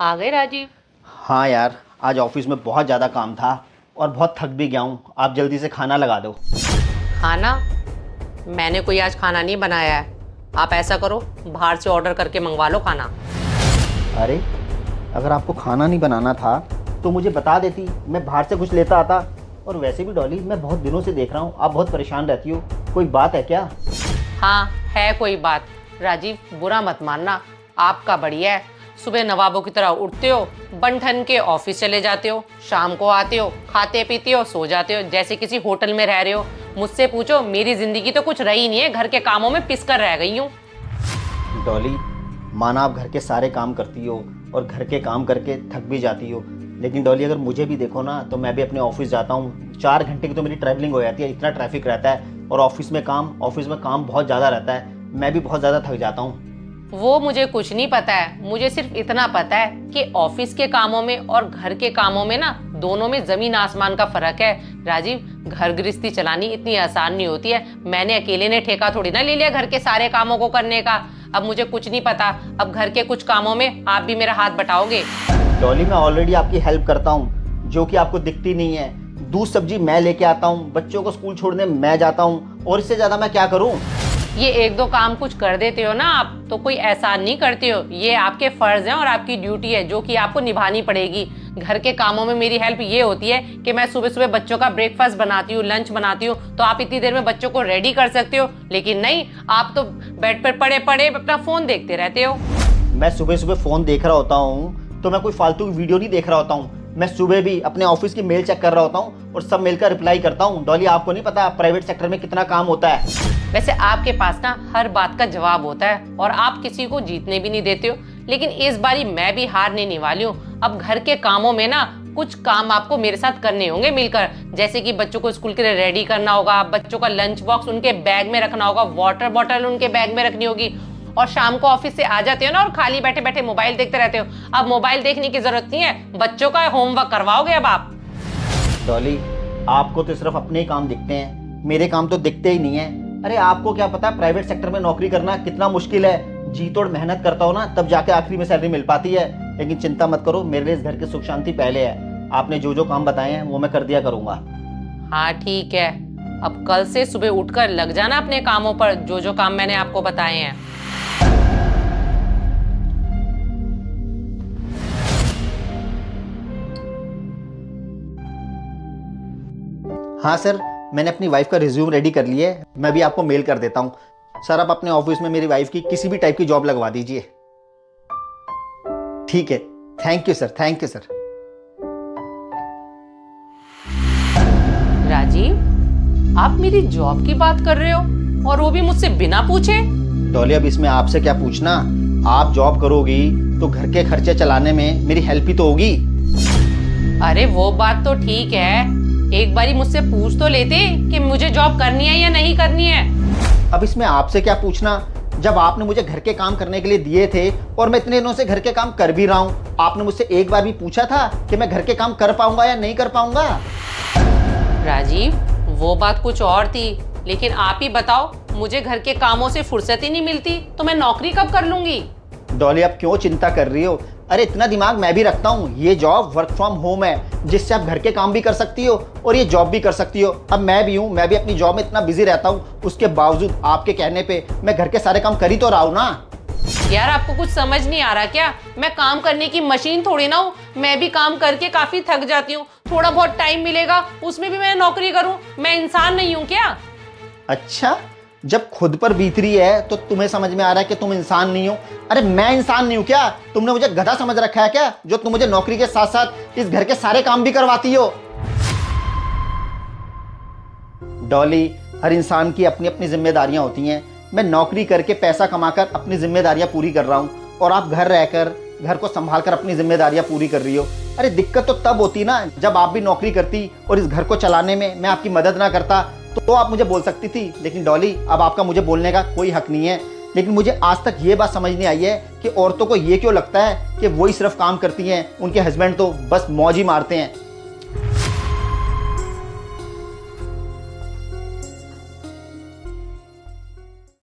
आ गए राजीव। हाँ यार, आज ऑफिस में बहुत ज़्यादा काम था और बहुत थक भी गया हूँ। आप जल्दी से खाना लगा दो। खाना? मैंने कोई आज खाना नहीं बनाया है। आप ऐसा करो, बाहर से ऑर्डर करके मंगवा लो खाना। अरे, अगर आपको खाना नहीं बनाना था तो मुझे बता देती, मैं बाहर से कुछ लेता आता। और वैसे भी डॉली, मैं बहुत दिनों से देख रहा हूँ आप बहुत परेशान रहती हो। कोई बात है क्या? हाँ, है कोई बात। राजीव, बुरा मत मानना, आपका बढ़िया है। सुबह नवाबों की तरह उठते हो, बन ठन के ऑफिस चले जाते हो, शाम को आते हो, खाते पीते हो, सो जाते हो, जैसे किसी होटल में रह रहे हो। मुझसे पूछो, मेरी जिंदगी तो कुछ रही नहीं है, घर के कामों में पिस कर रह गई हूँ। डॉली, माना आप घर के सारे काम करती हो और घर के काम करके थक भी जाती हो, लेकिन डॉली अगर मुझे भी देखो ना तो मैं भी अपने ऑफिस जाता हूँ। 4 घंटे की तो मेरी ट्रैवलिंग हो जाती है, इतना ट्रैफिक रहता है। और ऑफिस में काम बहुत ज़्यादा रहता है। मैं भी बहुत ज़्यादा थक जाता हूँ। वो मुझे कुछ नहीं पता है, मुझे सिर्फ इतना पता है कि ऑफिस के कामों में और घर के कामों में ना, दोनों में जमीन आसमान का फर्क है। राजीव, घर गृहस्थी चलानी इतनी आसान नहीं होती है। मैंने अकेले ने ठेका थोड़ी ना ले लिया घर के सारे कामों को करने का। अब मुझे कुछ नहीं पता, अब घर के कुछ कामों में आप भी मेरा हाथ बटाओगे। डॉली, मैं ऑलरेडी आपकी हेल्प करता हूँ, जो कि आपको दिखती नहीं है। दूध सब्जी मैं लेके आता हूँ, बच्चों को स्कूल छोड़ने मैं जाता हूँ, और इससे ज़्यादा मैं क्या करूँ? ये एक दो काम कुछ कर देते हो ना आप, तो कोई एहसान नहीं करते हो। ये आपके फर्ज हैं और आपकी ड्यूटी है, जो कि आपको निभानी पड़ेगी। घर के कामों में मेरी हेल्प ये होती है कि मैं सुबह सुबह बच्चों का ब्रेकफास्ट बनाती हूँ, लंच बनाती हूँ, तो आप इतनी देर में बच्चों को रेडी कर सकते हो। लेकिन नहीं, आप तो बेड पर पड़े पड़े अपना फोन देखते रहते हो। मैं सुबह सुबह फ़ोन देख रहा होता हूँ तो मैं कोई फालतू की वीडियो नहीं देख रहा होता हूँ। मैं सुबह भी अपने ऑफिस की मेल चेक कर रहा होता हूँ और सब मेल का रिप्लाई करता हूँ। डॉली, आपको नहीं पता प्राइवेट सेक्टर में कितना काम होता है। वैसे आपके पास ना हर बात का जवाब होता है और आप किसी को जीतने भी नहीं देते हो। लेकिन इस बारी मैं भी हार नहीं वाली हूँ। अब घर के कामों में ना कुछ काम आपको मेरे साथ करने होंगे मिलकर। जैसे कि बच्चों को स्कूल के लिए रेडी करना होगा, बच्चों का लंच बॉक्स उनके बैग में रखना होगा, वाटर बॉटल उनके बैग में रखनी होगी। और शाम को ऑफिस से आ जाते हो ना और खाली बैठे बैठे मोबाइल देखते रहते हो। अब मोबाइल देखने की जरूरत नहीं है, बच्चों का होमवर्क करवाओगे अब आप। डॉली, आपको तो सिर्फ अपने ही काम दिखते हैं, मेरे काम तो दिखते ही नहीं है। अरे, आपको क्या पता प्राइवेट सेक्टर में नौकरी करना कितना मुश्किल है। जी तोड़ मेहनत करता हो ना, तब जाके आखिरी में सैलरी मिल पाती है। लेकिन चिंता मत करो, मेरे लिए इस घर की सुख शांति पहले है। आपने जो जो काम बताए हैं वो मैं कर दिया करूंगा। हाँ ठीक है, अब कल से सुबह उठकर लग जाना अपने कामों पर, जो जो काम मैंने आपको बताए हैं। हाँ सर, मैंने अपनी वाइफ का रिज्यूम रेडी कर लिया है, मैं भी आपको मेल कर देता हूँ। सर, आप अपने ऑफिस में मेरी वाइफ की किसी भी टाइप की जॉब लगवा दीजिए। ठीक है, thank you sir, thank you sir. Rajeev, आप मेरी जॉब की बात कर रहे हो और वो भी मुझसे बिना पूछे? डॉली, अब इसमें आपसे क्या पूछना। आप जॉब करोगी तो घर के खर्चे चलाने में मेरी हेल्प ही तो होगी। अरे वो बात तो ठीक है, एक बारी मुझसे पूछ तो लेते कि मुझे जॉब करनी है या नहीं करनी है। अब इसमें आपसे क्या पूछना, जब आपने मुझे घर के काम करने के लिए दिए थे और मैं इतने दिनों से घर के काम कर भी रहा हूँ, आपने मुझसे एक बार भी पूछा था कि मैं घर के काम कर पाऊंगा या नहीं कर पाऊंगा? राजीव, वो बात कुछ और थी, लेकिन आप ही बताओ, मुझे घर के कामों से फुर्सत ही नहीं मिलती तो मैं नौकरी कब कर लूंगी? डॉली, आप क्यों चिंता कर रही हो? अरे, इतना दिमाग मैं भी रखता हूँ। ये जॉब वर्क फ्रॉम होम है, जिससे आप घर के काम भी कर सकती हो और ये जॉब भी कर सकती हो। अब मैं भी हूँ, मैं भी अपनी जॉब में इतना बिजी रहता हूँ, उसके बावजूद आपके कहने पे मैं घर के सारे काम कर ही तो रहा हूँ ना। यार, आपको कुछ समझ नहीं आ रहा क्या? मैं काम करने की मशीन थोड़ी ना हूँ। मैं भी काम करके काफी थक जाती हूँ। थोड़ा बहुत टाइम मिलेगा उसमें भी मैं नौकरी करूँ? मैं इंसान नहीं हूँ क्या? अच्छा, जब खुद पर बीत रही है तो तुम्हें समझ में आ रहा है कि तुम इंसान नहीं हो। अरे, मैं इंसान नहीं हूं क्या? तुमने मुझे गधा समझ रखा है क्या, जो तुम मुझे नौकरी के साथ साथ इस घर के सारे काम भी करवाती हो? डॉली, हर इंसान की अपनी अपनी जिम्मेदारियां होती हैं। मैं नौकरी करके पैसा कमाकर अपनी जिम्मेदारियां पूरी कर रहा हूं और आप घर रहकर घर को संभाल कर अपनी जिम्मेदारियां पूरी कर रही हो। अरे, दिक्कत तो तब होती ना जब आप भी नौकरी करती और इस घर को चलाने में मैं आपकी मदद ना करता, तो आप मुझे बोल सकती थी। लेकिन डॉली, अब आपका मुझे बोलने का कोई हक नहीं है। लेकिन मुझे आज तक ये बात समझ नहीं आई है कि औरतों को ये क्यों लगता है कि वही सिर्फ काम करती हैं, उनके हस्बैंड तो बस मौज ही मारते हैं।